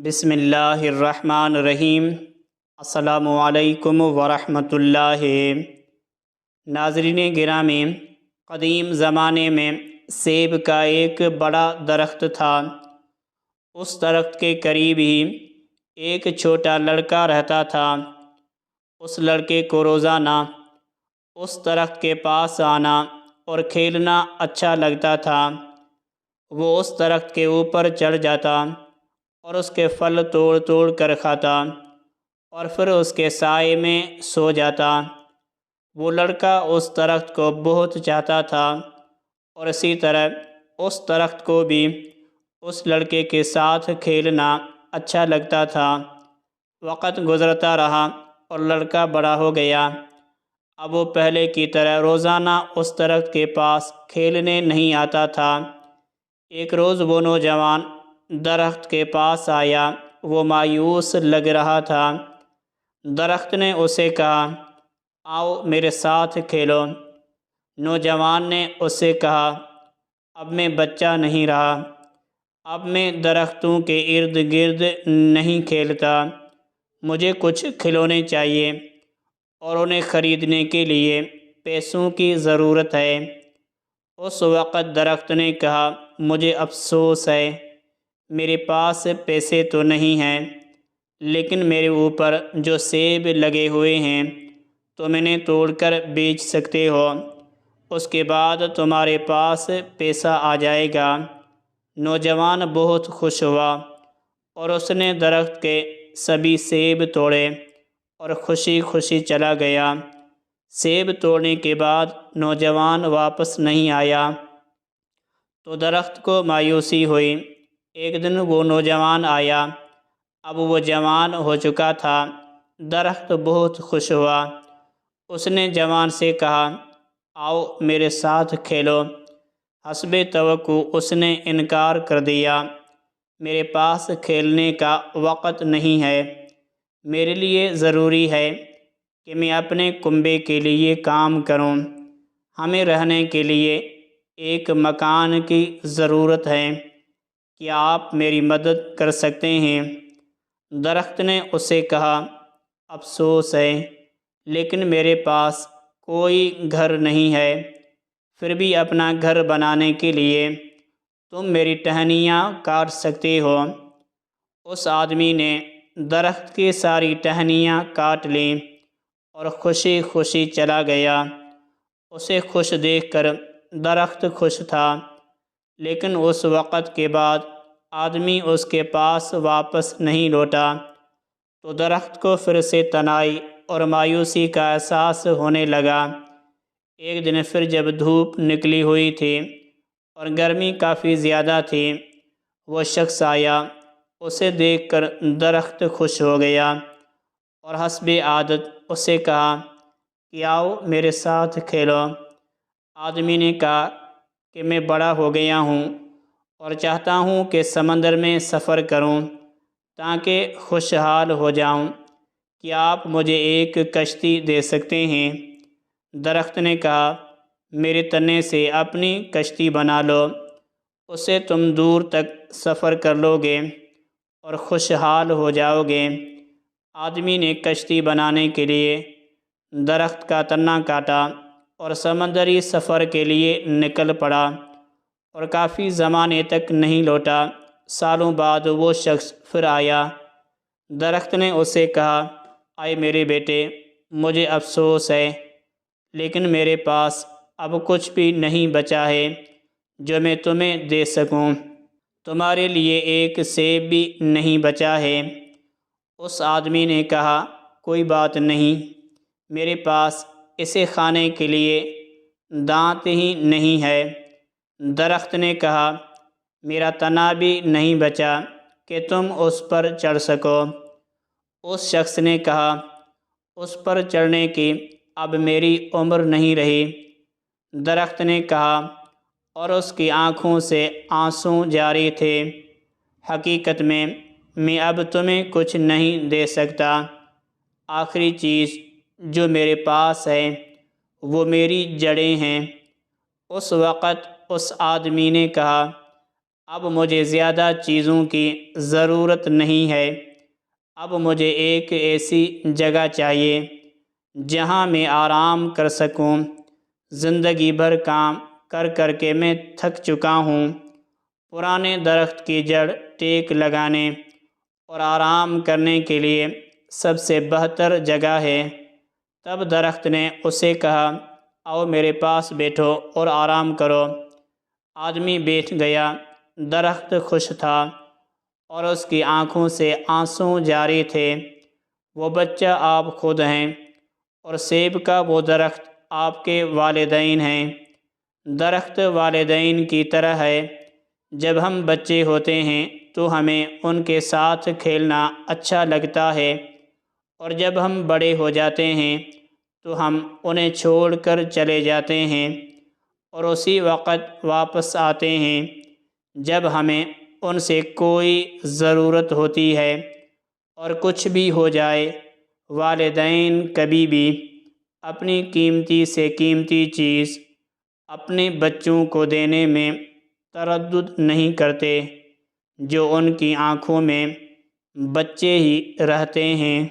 بسم اللہ الرحمن الرحیم۔ السلام علیکم ورحمۃ اللہ۔ ناظرین گرامی، قدیم زمانے میں سیب کا ایک بڑا درخت تھا۔ اس درخت کے قریب ہی ایک چھوٹا لڑکا رہتا تھا۔ اس لڑکے کو روزانہ اس درخت کے پاس آنا اور کھیلنا اچھا لگتا تھا۔ وہ اس درخت کے اوپر چڑھ جاتا اور اس کے پھل توڑ توڑ کر کھاتا اور پھر اس کے سائے میں سو جاتا۔ وہ لڑکا اس درخت کو بہت چاہتا تھا اور اسی طرح اس درخت کو بھی اس لڑکے کے ساتھ کھیلنا اچھا لگتا تھا۔ وقت گزرتا رہا اور لڑکا بڑا ہو گیا۔ اب وہ پہلے کی طرح روزانہ اس درخت کے پاس کھیلنے نہیں آتا تھا۔ ایک روز وہ نوجوان درخت کے پاس آیا۔ وہ مایوس لگ رہا تھا۔ درخت نے اسے کہا، آؤ میرے ساتھ کھیلو۔ نوجوان نے اس سے کہا، اب میں بچہ نہیں رہا، اب میں درختوں کے ارد گرد نہیں کھیلتا۔ مجھے کچھ کھلونے چاہیے اور انہیں خریدنے کے لیے پیسوں کی ضرورت ہے۔ اس وقت درخت نے کہا، مجھے افسوس ہے، میرے پاس پیسے تو نہیں ہیں، لیکن میرے اوپر جو سیب لگے ہوئے ہیں تم انہیں توڑ کر بیچ سکتے ہو، اس کے بعد تمہارے پاس پیسہ آ جائے گا۔ نوجوان بہت خوش ہوا اور اس نے درخت کے سبھی سیب توڑے اور خوشی خوشی چلا گیا۔ سیب توڑنے کے بعد نوجوان واپس نہیں آیا تو درخت کو مایوسی ہوئی۔ ایک دن وہ نوجوان آیا۔ اب وہ جوان ہو چکا تھا۔ درخت بہت خوش ہوا۔ اس نے جوان سے کہا، آؤ میرے ساتھ کھیلو۔ حسب توقع اس نے انکار کر دیا، میرے پاس کھیلنے کا وقت نہیں ہے، میرے لیے ضروری ہے کہ میں اپنے کنبے کے لیے کام کروں، ہمیں رہنے کے لیے ایک مکان کی ضرورت ہے، کیا آپ میری مدد کر سکتے ہیں؟ درخت نے اسے کہا، افسوس ہے، لیکن میرے پاس کوئی گھر نہیں ہے، پھر بھی اپنا گھر بنانے کے لیے تم میری ٹہنیاں کاٹ سکتے ہو۔ اس آدمی نے درخت کی ساری ٹہنیاں کاٹ لیں اور خوشی خوشی چلا گیا۔ اسے خوش دیکھ کر درخت خوش تھا، لیکن اس وقت کے بعد آدمی اس کے پاس واپس نہیں لوٹا تو درخت کو پھر سے تنہائی اور مایوسی کا احساس ہونے لگا۔ ایک دن پھر جب دھوپ نکلی ہوئی تھی اور گرمی کافی زیادہ تھی، وہ شخص آیا۔ اسے دیکھ کر درخت خوش ہو گیا اور حسب عادت اسے کہا کہ آؤ میرے ساتھ کھیلو۔ آدمی نے کہا کہ میں بڑا ہو گیا ہوں اور چاہتا ہوں کہ سمندر میں سفر کروں تاکہ خوشحال ہو جاؤں، کیا آپ مجھے ایک کشتی دے سکتے ہیں؟ درخت نے کہا، میرے تنے سے اپنی کشتی بنا لو، اس سے تم دور تک سفر کر لو گے اور خوشحال ہو جاؤ گے۔ آدمی نے کشتی بنانے کے لیے درخت کا تنا کاٹا اور سمندری سفر کے لیے نکل پڑا اور کافی زمانے تک نہیں لوٹا۔ سالوں بعد وہ شخص پھر آیا۔ درخت نے اسے کہا، اے میرے بیٹے، مجھے افسوس ہے، لیکن میرے پاس اب کچھ بھی نہیں بچا ہے جو میں تمہیں دے سکوں، تمہارے لیے ایک سیب بھی نہیں بچا ہے۔ اس آدمی نے کہا، کوئی بات نہیں، میرے پاس اسے کھانے کے لیے دانت ہی نہیں ہے۔ درخت نے کہا، میرا تنا بھی نہیں بچا کہ تم اس پر چڑھ سکو۔ اس شخص نے کہا، اس پر چڑھنے کی اب میری عمر نہیں رہی۔ درخت نے کہا، اور اس کی آنکھوں سے آنسو جاری تھے، حقیقت میں اب تمہیں کچھ نہیں دے سکتا۔ آخری چیز جو میرے پاس ہے وہ میری جڑیں ہیں۔ اس وقت اس آدمی نے کہا، اب مجھے زیادہ چیزوں کی ضرورت نہیں ہے، اب مجھے ایک ایسی جگہ چاہیے جہاں میں آرام کر سکوں۔ زندگی بھر کام کر کر کے میں تھک چکا ہوں۔ پرانے درخت کی جڑ ٹیک لگانے اور آرام کرنے کے لیے سب سے بہتر جگہ ہے۔ تب درخت نے اسے کہا، آؤ میرے پاس بیٹھو اور آرام کرو۔ آدمی بیٹھ گیا۔ درخت خوش تھا اور اس کی آنکھوں سے آنسو جاری تھے۔ وہ بچہ آپ خود ہیں اور سیب کا وہ درخت آپ کے والدین ہیں۔ درخت والدین کی طرح ہے۔ جب ہم بچے ہوتے ہیں تو ہمیں ان کے ساتھ کھیلنا اچھا لگتا ہے، اور جب ہم بڑے ہو جاتے ہیں تو ہم انہیں چھوڑ کر چلے جاتے ہیں اور اسی وقت واپس آتے ہیں جب ہمیں ان سے کوئی ضرورت ہوتی ہے۔ اور کچھ بھی ہو جائے، والدین کبھی بھی اپنی قیمتی سے قیمتی چیز اپنے بچوں کو دینے میں تردد نہیں کرتے۔ جو ان کی آنکھوں میں بچے ہی رہتے ہیں۔